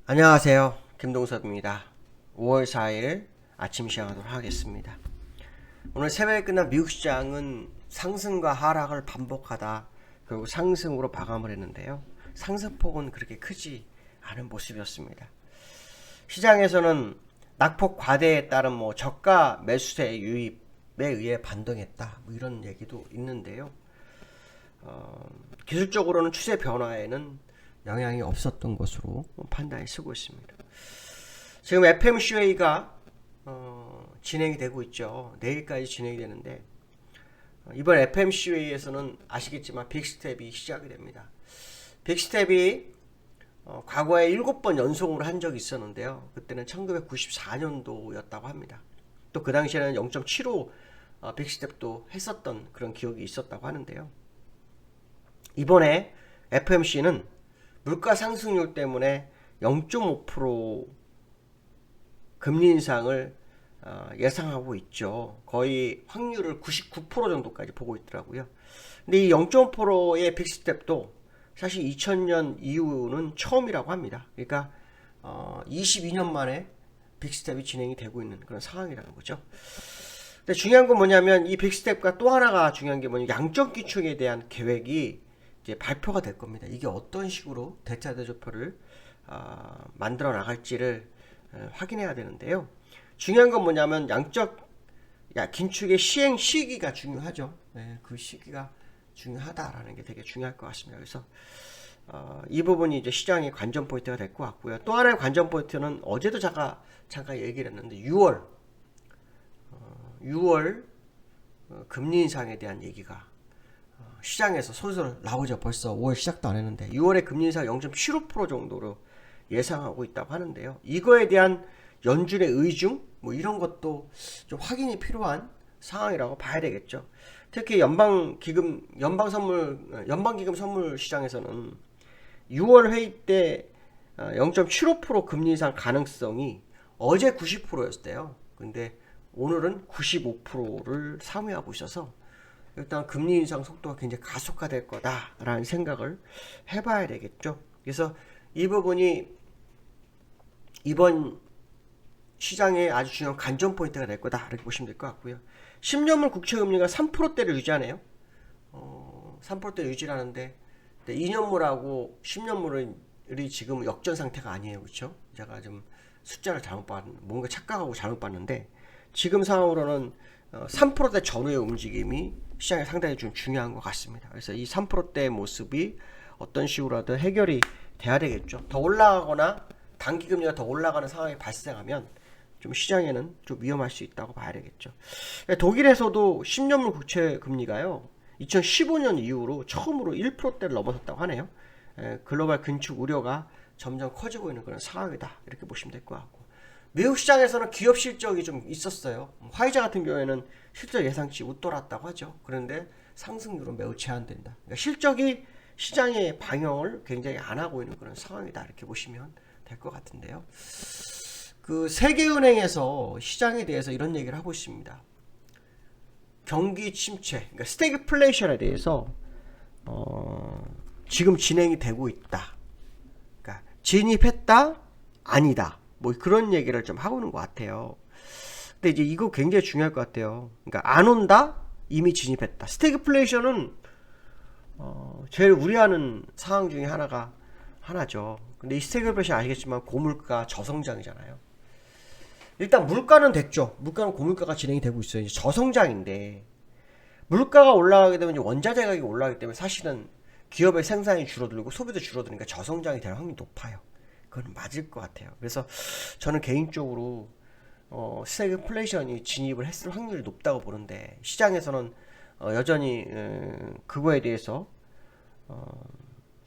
안녕하세요. 김동섭입니다. 5월 4일 아침 시작하도록 하겠습니다. 오늘 새벽에 끝난 미국 시장은 상승과 하락을 반복하다 결국 상승으로 마감을 했는데요. 상승폭은 그렇게 크지 않은 모습이었습니다. 시장에서는 낙폭 과대에 따른 저가 매수세 유입에 의해 반등했다, 이런 얘기도 있는데요. 기술적으로는 추세 변화에는 영향이 없었던 것으로 판단이 서고 있습니다. 지금 FMCA가 진행이 되고 있죠. 내일까지 진행이 되는데, 이번 FMCA에서는 아시겠지만 빅스텝이 시작이 됩니다. 빅스텝이 과거에 7번 연속으로 한 적이 있었는데요. 그때는 1994년도였다고 합니다. 또 그 당시에는 0.75 빅스텝도 했었던 그런 기억이 있었다고 하는데요. 이번에 FMC는 물가 상승률 때문에 0.5% 금리 인상을 예상하고 있죠. 거의 확률을 99% 정도까지 보고 있더라고요. 근데 이 0.5%의 빅스텝도 사실 2000년 이후는 처음이라고 합니다. 그러니까 22년 만에 빅스텝이 진행이 되고 있는 그런 상황이라는 거죠. 근데 중요한 건 뭐냐면 이 빅스텝과 또 하나가 중요한 게 뭐냐면 양적 기축에 대한 계획이 이제 발표가 될 겁니다. 이게 어떤 식으로 대차 대조표를 만들어 나갈지를 확인해야 되는데요. 중요한 건 뭐냐면 양적 긴축의 시행 시기가 중요하죠. 네, 그 시기가 중요하다라는 게 되게 중요할 것 같습니다. 그래서 이 부분이 이제 시장의 관전 포인트가 될 것 같고요. 또 하나의 관전 포인트는 어제도 잠깐 얘기를 했는데 6월 금리 인상에 대한 얘기가 시장에서 솔솔 나오죠. 벌써 5월 시작도 안 했는데 6월에 금리 인상 0.75% 정도로 예상하고 있다고 하는데요. 이거에 대한 연준의 의중 이런 것도 좀 확인이 필요한 상황이라고 봐야 되겠죠. 특히 연방기금 선물 시장에서는 6월 회의 때 0.75% 금리 인상 가능성이 어제 90%였대요. 근데 오늘은 95%를 사무하고 있어서 일단 금리 인상 속도가 굉장히 가속화될 거다라는 생각을 해봐야 되겠죠. 그래서 이 부분이 이번 시장의 아주 중요한 관전 포인트가 될 거다, 이렇게 보시면 될 것 같고요. 10년물 국채금리가 3%대를 유지하네요. 3%대 유지하는데 2년물하고 10년물이 지금 역전 상태가 아니에요. 그렇죠? 제가 좀 숫자를 뭔가 착각하고 잘못 봤는데 지금 상황으로는 3%대 전후의 움직임이 시장에 상당히 좀 중요한 것 같습니다. 그래서 이 3%대의 모습이 어떤 식으로든 해결이 돼야 되겠죠. 더 올라가거나 단기금리가 더 올라가는 상황이 발생하면 좀 시장에는 좀 위험할 수 있다고 봐야 되겠죠. 독일에서도 10년물 국채 금리가요 2015년 이후로 처음으로 1%대를 넘어섰다고 하네요. 글로벌 긴축 우려가 점점 커지고 있는 그런 상황이다, 이렇게 보시면 될 것 같고, 미국 시장에서는 기업 실적이 좀 있었어요. 화이자 같은 경우에는 실적 예상치 웃돌았다고 하죠. 그런데 상승률은 매우 제한된다. 그러니까 실적이 시장의 방향을 굉장히 안 하고 있는 그런 상황이다, 이렇게 보시면 될 것 같은데요. 그 세계은행에서 시장에 대해서 이런 얘기를 하고 있습니다. 경기 침체, 그러니까 스태그플레이션에 대해서 지금 진행이 되고 있다. 그러니까 진입했다, 아니다. 그런 얘기를 좀 하고 있는 것 같아요. 근데 이제 이거 굉장히 중요할 것 같아요. 그러니까 안 온다, 이미 진입했다. 스태그플레이션은 제일 우려하는 상황 중에 하나죠. 근데 이 스태그플레이션 아시겠지만 고물가 저성장이잖아요. 일단 물가는 됐죠. 물가는 고물가가 진행이 되고 있어요. 이제 저성장인데 물가가 올라가게 되면 이제 원자재 가격이 올라가기 때문에 사실은 기업의 생산이 줄어들고 소비도 줄어드니까 저성장이 될 확률이 높아요. 그건 맞을 것 같아요. 그래서 저는 개인적으로 스태그플레이션이 진입을 했을 확률이 높다고 보는데 시장에서는 여전히 그거에 대해서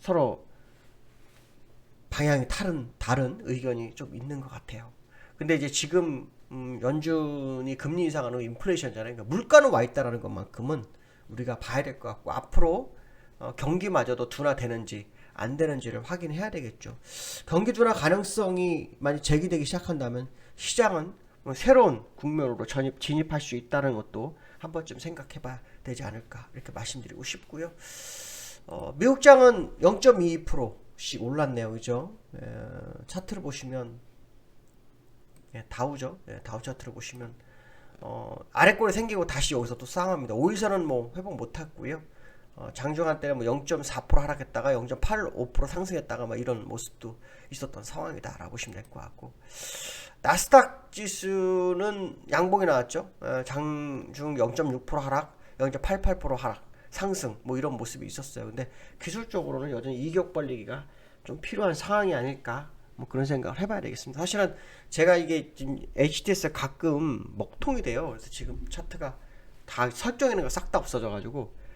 서로 방향이 다른 의견이 좀 있는 것 같아요. 근데 이제 지금 연준이 금리 인상하는 인플레이션잖아요. 그러니까 물가는 와 있다라는 것만큼은 우리가 봐야 될 것 같고, 앞으로 경기마저도 둔화되는지 안 되는지를 확인해야 되겠죠. 경기 둔화 가능성이 만약 제기되기 시작한다면 시장은 새로운 국면으로 진입할 수 있다는 것도 한 번쯤 생각해봐야 되지 않을까, 이렇게 말씀드리고 싶고요. 미국장은 0.22%, 씩 올랐네요. 그죠? 차트를 보시면 다우죠. 다우 차트를 보시면 아래꼴이 생기고 다시 여기서 또 쌍합니다. 5일선은 뭐 회복 못했고요. 장중한 때는 뭐 0.4% 하락했다가 0.85% 상승했다가 막 이런 모습도 있었던 상황이다라고 보시면 될 것 같고, 나스닥 지수는 양봉이 나왔죠. 장중 0.6% 하락, 0.88% 하락, 상승 뭐 이런 모습이 있었어요. 근데 기술적으로는 여전히 이격 벌리기가 좀 필요한 상황이 아닐까, 뭐 그런 생각을 해봐야 되겠습니다. 사실은 제가 이게 지금 HTS에 가끔 먹통이 돼요. 그래서 지금 차트가 다 설정해놓은 거 싹 다 없어져가지고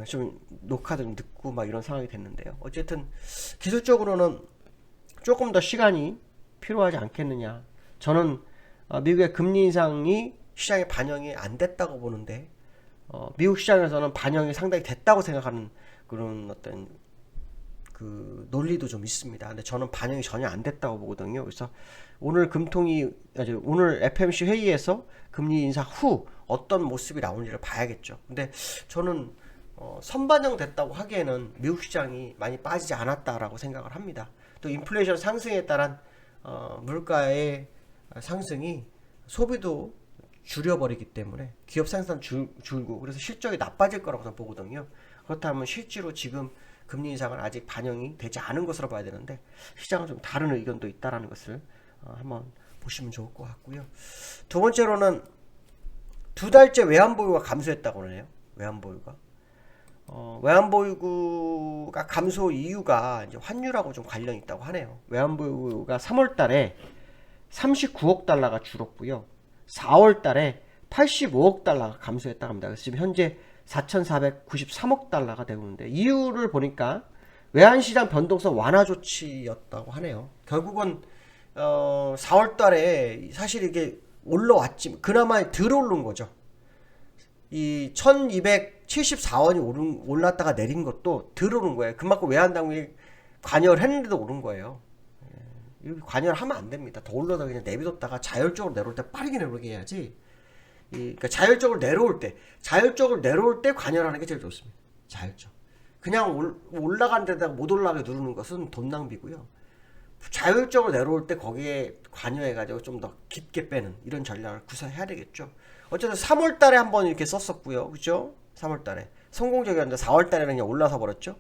좀 녹화도 좀 늦고 막 이런 상황이 됐는데요. 어쨌든 기술적으로는 조금 더 시간이 필요하지 않겠느냐. 저는 미국의 금리 인상이 시장에 반영이 안 됐다고 보는데, 미국 시장에서는 반영이 상당히 됐다고 생각하는 그런 어떤 그 논리도 좀 있습니다. 근데 저는 반영이 전혀 안 됐다고 보거든요. 그래서 오늘 오늘 FMC 회의에서 금리 인상 후 어떤 모습이 나오는지를 봐야겠죠. 근데 저는 선반영 됐다고 하기에는 미국 시장이 많이 빠지지 않았다라고 생각을 합니다. 또 인플레이션 상승에 따른 물가의 상승이 소비도 줄여버리기 때문에 기업 생산 줄고, 그래서 실적이 나빠질 거라고 저는 보거든요. 그렇다면 실제로 지금 금리 인상은 아직 반영이 되지 않은 것으로 봐야 되는데, 시장은 좀 다른 의견도 있다라는 것을 한번 보시면 좋을 것 같고요. 두 번째로는 두 달째 외환보유가 감소했다고 하네요. 외환보유가 외환보유가 감소 이유가 이제 환율하고 좀 관련이 있다고 하네요. 외환보유가 3월 달에 39억 달러가 줄었고요. 4월 달에 85억 달러가 감소했다고 합니다. 그래서 지금 현재 4,493억 달러가 되고 있는데, 이유를 보니까 외환시장 변동성 완화 조치였다고 하네요. 결국은 4월 달에 사실 이게 올라왔지, 그나마 들어오른 거죠. 이 1274원이 올랐다가 내린 것도 들어오른 거예요. 그만큼 외환당국이 관여를 했는데도 오른 거예요. 관여를 하면 안 됩니다. 더 올라다 그냥 내비뒀다가 자율적으로 내려올 때 빠르게 내려오게 해야지. 그러니까 자율적으로 내려올 때 관여를 하는 게 제일 좋습니다. 자율적. 그냥 올라간 데다가 못 올라가게 누르는 것은 돈 낭비고요. 자율적으로 내려올 때 거기에 관여해가지고 좀 더 깊게 빼는 이런 전략을 구사해야 되겠죠. 어쨌든 3월 달에 한번 이렇게 썼었고요. 그죠? 3월 달에. 성공적이었는데 4월 달에는 그냥 올라서 버렸죠.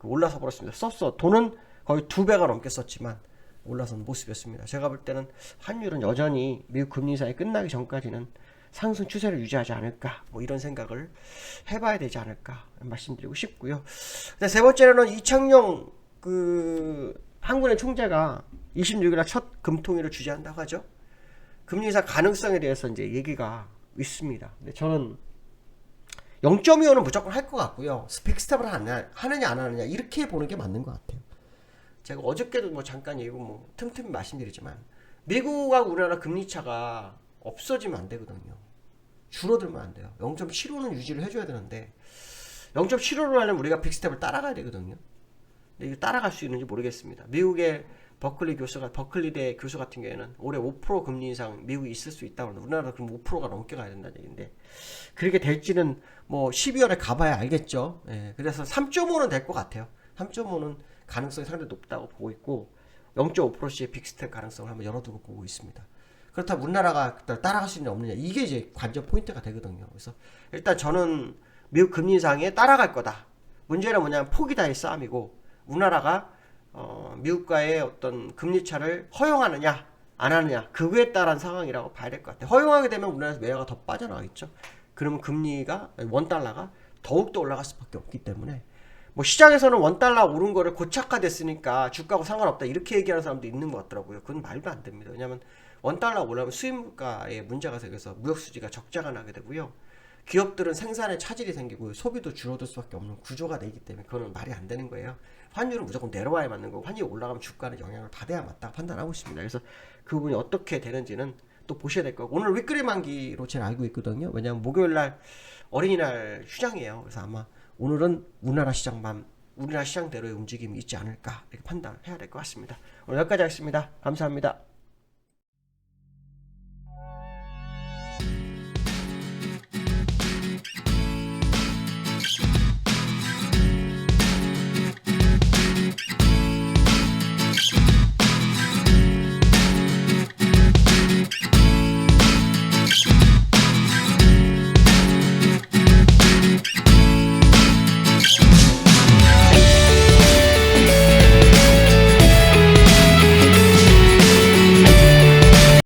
올라서 버렸습니다. 돈은 거의 2배가 넘게 썼지만 올라선 모습이었습니다. 제가 볼 때는 환율은 여전히 미국 금리 인상이 끝나기 전까지는 상승 추세를 유지하지 않을까, 뭐 이런 생각을 해봐야 되지 않을까 말씀드리고 싶고요. 세 번째로는 이창용 한국은행 총재가 26일날 첫 금통위를 주재한다고 하죠. 금리 인상 가능성에 대해서 이제 얘기가 있습니다. 근데 저는 0.25는 무조건 할 것 같고요. 픽스텝을 하느냐 안 하느냐 이렇게 보는 게 맞는 것 같아요. 제가 어저께도 뭐 잠깐 얘기고 틈틈이 말씀드리지만, 미국하고 우리나라 금리 차가 없어지면 안 되거든요. 줄어들면 안 돼요. 0.75는 유지를 해줘야 되는데 0.75를 하려면 우리가 빅스텝을 따라가야 되거든요. 근데 이거 따라갈 수 있는지 모르겠습니다. 미국의 버클리대 교수 같은 경우에는 올해 5% 금리 인상 미국이 있을 수 있다고 하는데, 우리나라도 그럼 5%가 넘게 가야 된다는 얘기인데, 그렇게 될지는 뭐 12월에 가봐야 알겠죠. 그래서 3.5는 될 것 같아요. 3.5는 가능성이 상당히 높다고 보고 있고, 0.5%씩 빅스텝 가능성을 한번 열어두고 보고 있습니다. 그렇다면 우리나라가 따라갈 수 있느냐 없느냐, 이게 이제 관전 포인트가 되거든요. 그래서 일단 저는 미국 금리 인상에 따라갈 거다. 문제는 뭐냐면 포기다의 싸움이고, 우리나라가 미국과의 어떤 금리 차를 허용하느냐 안 하느냐, 그거에 따른 상황이라고 봐야 될 것 같아요. 허용하게 되면 우리나라에서 외화가 더 빠져나가겠죠. 그러면 금리가 원달러가 더욱더 올라갈 수밖에 없기 때문에, 뭐 시장에서는 원달러 오른 거를 고착화됐으니까 주가하고 상관없다 이렇게 얘기하는 사람도 있는 것 같더라고요. 그건 말도 안 됩니다. 왜냐하면 원달러 올라가면 수입물가에 문제가 생겨서 무역수지가 적자가 나게 되고요. 기업들은 생산에 차질이 생기고 소비도 줄어들 수밖에 없는 구조가 되기 때문에 그거는 말이 안 되는 거예요. 환율은 무조건 내려와야 맞는 거고, 환율이 올라가면 주가는 영향을 받아야 맞다고 판단하고 있습니다. 그래서 그 부분이 어떻게 되는지는 또 보셔야 될 거고, 오늘 윗그림 만기로 제가 알고 있거든요. 왜냐하면 목요일날 어린이날 휴장이에요. 그래서 아마 오늘은 우리나라 시장대로의 움직임이 있지 않을까 이렇게 판단해야 될 것 같습니다. 오늘 여기까지 하겠습니다. 감사합니다.